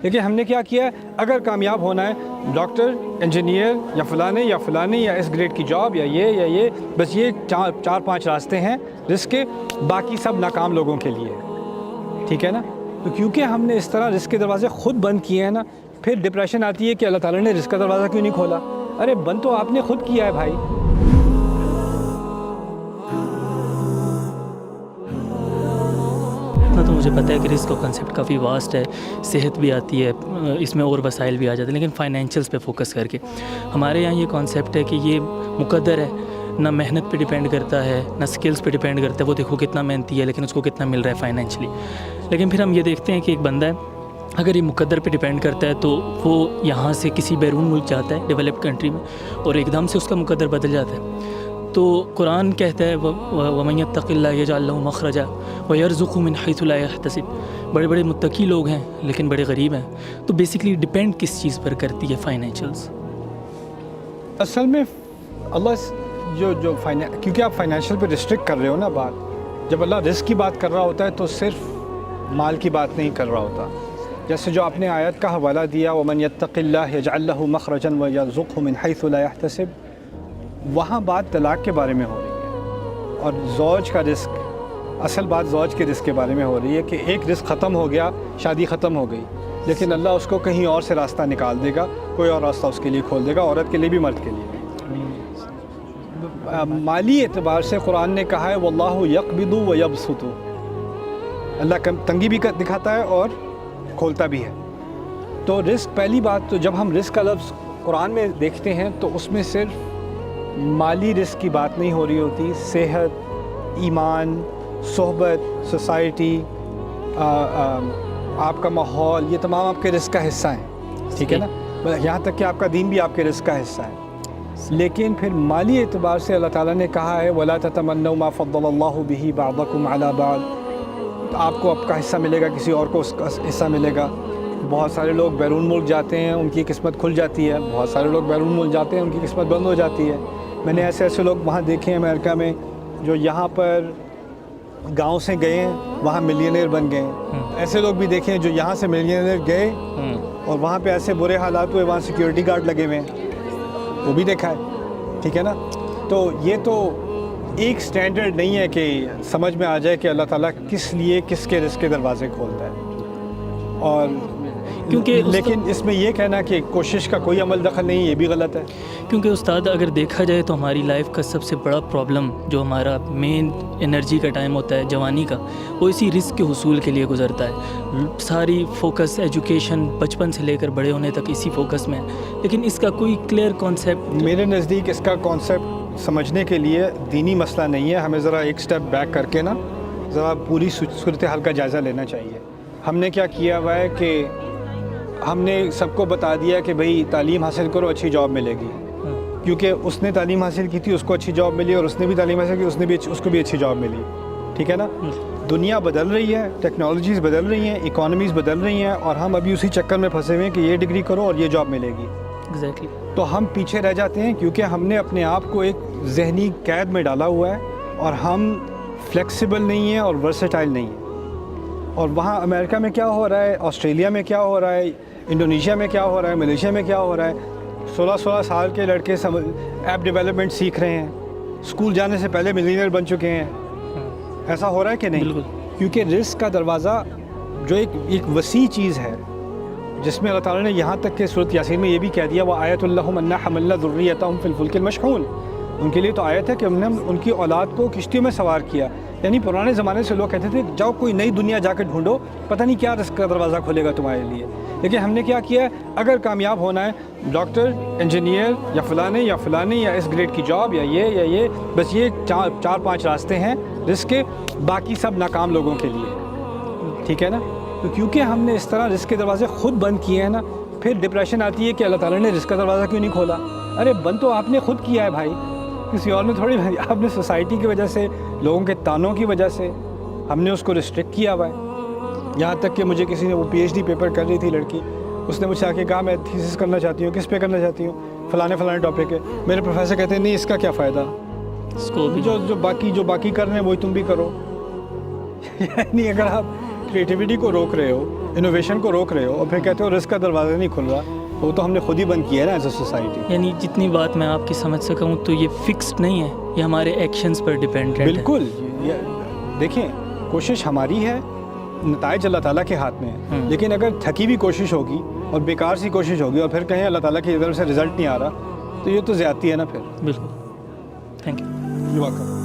لیکن ہم نے کیا کیا ہے، اگر کامیاب ہونا ہے ڈاکٹر، انجینئر یا فلانے یا اس گریڈ کی جاب یا یہ بس یہ چار پانچ راستے ہیں رزق کے، باقی سب ناکام لوگوں کے لیے، ٹھیک ہے نا؟ تو کیونکہ ہم نے اس طرح رزق کے دروازے خود بند کیے ہیں نا، پھر ڈپریشن آتی ہے کہ اللہ تعالیٰ نے رزق کا دروازہ کیوں نہیں کھولا؟ ارے بند تو آپ نے خود کیا ہے بھائی۔ اتنا تو مجھے پتہ ہے کہ رزق کا کنسیپٹ کافی واسٹ ہے، صحت بھی آتی ہے اس میں اور وسائل بھی آ جاتے ہیں، لیکن فائنینشیلس پہ فوکس کر کے ہمارے یہاں یہ کانسیپٹ ہے کہ یہ مقدر ہے، نہ محنت پہ ڈیپینڈ کرتا ہے نہ سکلز پہ ڈیپینڈ کرتا ہے، وہ دیکھو کتنا محنتی ہے لیکن اس کو کتنا مل رہا ہے فائنینشلی۔ لیکن پھر ہم یہ دیکھتے ہیں کہ ایک بندہ ہے اگر یہ مقدر پہ ڈیپینڈ کرتا ہے تو وہ یہاں سے کسی بیرون ملک جاتا ہے ڈیولپڈ کنٹری میں اور ایک دم سے اس کا مقدر بدل جاتا ہے۔ تو قرآن کہتا ہے وَمَن يَتَّقِ اللَّهَ يَجْعَل لَّهُ مَخْرَجًا وَيَرْزُقْهُ مِنْ حَيْثُ لَا يَحْتَسِبُ۔ بڑے بڑے متقی لوگ ہیں لیکن بڑے غریب ہیں، تو بیسکلی ڈیپینڈ کس چیز پر کرتی ہے فائنینشیلز؟ اصل میں اللہ کیونکہ آپ فائنینشیل پہ ریسٹرکٹ کر رہے ہو نا بات، جب اللہ رزق کی بات کر رہا ہوتا ہے تو صرف مال کی بات نہیں کر رہا ہوتا۔ جیسے جو آپ نے آیت کا حوالہ دیا وَمَن يَتَّقِ اللَّهَ يَجْعَل لَّهُ مَخْرَجًا وَيَرْزُقْهُ مِنْ حَيْثُ لَا يَحْتَسِبُ، وہاں بات طلاق کے بارے میں ہو رہی ہے اور زوج کا رزق، اصل بات زوج کے رزق کے بارے میں ہو رہی ہے کہ ایک رزق ختم ہو گیا، شادی ختم ہو گئی، لیکن اللہ اس کو کہیں اور سے راستہ نکال دے گا، کوئی اور راستہ اس کے لیے کھول دے گا، عورت کے لیے بھی مرد کے لیے بھی۔ مالی اعتبار سے قرآن نے کہا ہے وَاللَّهُ يَقْبِضُ وَيَبْسُطُ، اللہ تنگی بھی دکھاتا ہے اور کھولتا بھی ہے۔ تو رزق، پہلی بات تو جب ہم رزق کا لفظ قرآن میں دیکھتے ہیں تو اس میں صرف مالی رزق کی بات نہیں ہو رہی ہوتی، صحت، ایمان، صحبت، سوسائٹی، آپ کا ماحول، یہ تمام آپ کے رزق کا حصہ ہیں، ٹھیک ہے نا؟ یہاں تک کہ آپ کا دین بھی آپ کے رزق کا حصہ ہے۔ لیکن پھر مالی اعتبار سے اللہ تعالیٰ نے کہا ہے وَلَا تَتَمَنَّوْا مَا فَضَّلَ اللَّهُ بِهِ بَعْضَكُمْ عَلَى بَعْضٍ، آپ کو آپ کا حصہ ملے گا، کسی اور کو اس کا حصہ ملے گا۔ بہت سارے لوگ بیرون ملک جاتے ہیں، ان کی قسمت کھل جاتی ہے، بہت سارے لوگ بیرون ملک جاتے ہیں، ان کی قسمت بند ہو جاتی ہے۔ میں نے ایسے لوگ وہاں دیکھے ہیں امریکہ میں جو یہاں پر گاؤں سے گئے ہیں وہاں ملینئر بن گئے ہیں، ایسے لوگ بھی دیکھے ہیں جو یہاں سے ملینئر گئے اور وہاں پہ ایسے برے حالات ہوئے، وہاں سیکیورٹی گارڈ لگے ہوئے ہیں، وہ بھی دیکھا ہے، ٹھیک ہے نا؟ تو یہ تو ایک سٹینڈرڈ نہیں ہے کہ سمجھ میں آ جائے کہ اللہ تعالیٰ کس لیے کس کے رزق کے دروازے کھولتا ہے، اور کیونکہ لیکن اس میں یہ کہنا کہ کوشش کا کوئی عمل دخل نہیں، یہ بھی غلط ہے۔ کیونکہ استاد اگر دیکھا جائے تو ہماری لائف کا سب سے بڑا پرابلم جو ہمارا مین انرجی کا ٹائم ہوتا ہے جوانی کا، وہ اسی رزق کے حصول کے لیے گزرتا ہے۔ ساری فوکس ایجوکیشن بچپن سے لے کر بڑے ہونے تک اسی فوکس میں ہے، لیکن اس کا کوئی کلیئر کانسیپٹ میرے نزدیک اس کا کانسیپٹ سمجھنے کے لیے دینی مسئلہ نہیں ہے، ہمیں ذرا ایک سٹیپ بیک کر کے نا ذرا پوری صورتحال کا جائزہ لینا چاہیے۔ ہم نے کیا کیا ہوا ہے کہ ہم نے سب کو بتا دیا کہ بھئی تعلیم حاصل کرو، اچھی جاب ملے گی، کیونکہ اس نے تعلیم حاصل کی تھی، اس کو اچھی جاب ملی، اور اس نے بھی تعلیم حاصل کی، اس کو بھی اچھی جاب ملی، ٹھیک ہے نا؟ دنیا بدل رہی ہے، ٹیکنالوجیز بدل رہی ہیں، اکانومیز بدل رہی ہیں، اور ہم ابھی اسی چکر میں پھنسے ہوئے ہیں کہ یہ ڈگری کرو اور یہ جاب ملے گی۔ ایگزیکٹلی، تو ہم پیچھے رہ جاتے ہیں کیونکہ ہم نے اپنے آپ کو ایک ذہنی قید میں ڈالا ہوا ہے اور ہم فلیکسیبل نہیں ہیں اور ورسٹائل نہیں ہیں۔ اور وہاں امریکہ میں کیا ہو رہا ہے، آسٹریلیا میں کیا ہو رہا ہے، انڈونیشیا میں کیا ہو رہا ہے، ملیشیا میں کیا ہو رہا ہے، 16 سال کے لڑکے ایپ ڈیولپمنٹ سیکھ رہے ہیں، اسکول جانے سے پہلے ملینئر بن چکے ہیں۔ ایسا ہو رہا ہے کہ نہیں؟ بالکل، کیونکہ رزق کا دروازہ جو ایک وسیع چیز ہے، جس میں اللہ تعالیٰ نے یہاں تک کہ سورۃ یاسین میں یہ بھی کہہ دیا وَآیَةٌ لَّهُمْ أَنَّا حَمَلْنَا ذُرِّيَّتَهُمْ فِي الْفُلْكِ الْمَشْحُونِ، ان کے لیے تو آیت ہے کہ ہم نے ان کی اولاد کو کشتیوں میں سوار کیا۔ یعنی پرانے زمانے سے لوگ کہتے تھے جاؤ کوئی نئی دنیا جا کے ڈھونڈو، پتہ نہیں کیا رزق کا دروازہ کھولے گا تمہارے لیے۔ لیکن ہم نے کیا کیا ہے، اگر کامیاب ہونا ہے ڈاکٹر، انجینئر یا فلانے یا اس گریڈ کی جاب یا یہ بس یہ چار پانچ راستے ہیں رزق کے، باقی سب ناکام لوگوں کے لیے، ٹھیک ہے نا؟ تو کیونکہ ہم نے اس طرح رزق کے دروازے خود بند کیے ہیں نا، پھر ڈپریشن آتی ہے کہ اللہ تعالیٰ نے رزق کا دروازہ کیوں نہیں کھولا؟ ارے بند تو آپ نے خود کیا ہے بھائی، کسی اور نے تھوڑی، آپ نے سوسائٹی کی وجہ سے، لوگوں کے تانوں کی وجہ سے ہم نے اس کو ریسٹرکٹ کیا ہوا ہے۔ یہاں تک کہ مجھے کسی نے، وہ PhD پیپر کر رہی تھی لڑکی، اس نے مجھ سے آ کے کہا میں تھیسس کرنا چاہتی ہوں، کس پہ کرنا چاہتی ہوں؟ فلانے ٹاپک ہے۔ میرے پروفیسر کہتے ہیں نہیں، اس کا کیا فائدہ، اس کو بھی جو باقی کر رہے ہیں وہی تم بھی کرو۔ یعنی اگر آپ کریٹیوٹی کو روک رہے ہو, انوویشن کو روک رہے ہو, اور پھر کہتے ہو رزق کا دروازہ نہیں کھل رہا, وہ تو ہم نے خود ہی بند کیا ہے نا ایز اے سوسائٹی. یعنی جتنی بات میں آپ کی سمجھ سکا ہوں تو یہ فکسڈ نہیں ہے, یہ ہمارے ایکشنز پر ڈیپینڈنٹ ہے. بالکل. دیکھیں کوشش ہماری ہے, نتائج اللہ تعالیٰ کے ہاتھ میں ہے, لیکن اگر تھکی ہوئی کوشش ہوگی اور بیکار سی کوشش ہوگی اور پھر کہیں اللہ تعالیٰ کی طرف سے رزلٹ نہیں آ رہا, تو یہ تو زیادتی ہے نا پھر. بالکل. Thank you. واقعی